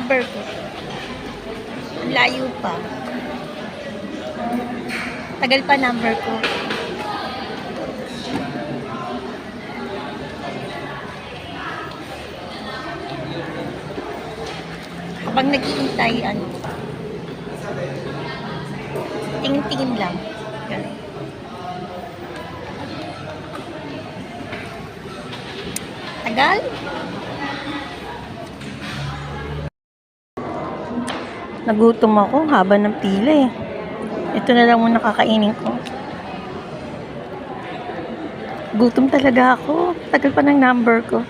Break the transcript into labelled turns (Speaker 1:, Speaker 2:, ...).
Speaker 1: number ko. Ang layo pa. Tagal pa number ko. Habang naghihintay, tingin-tingin lang. Ganun. Tagal? Nagutom ako, haba ng pila eh. Ito na lang muna kakainin ko. Gutom talaga ako. Tagal pa ng number ko.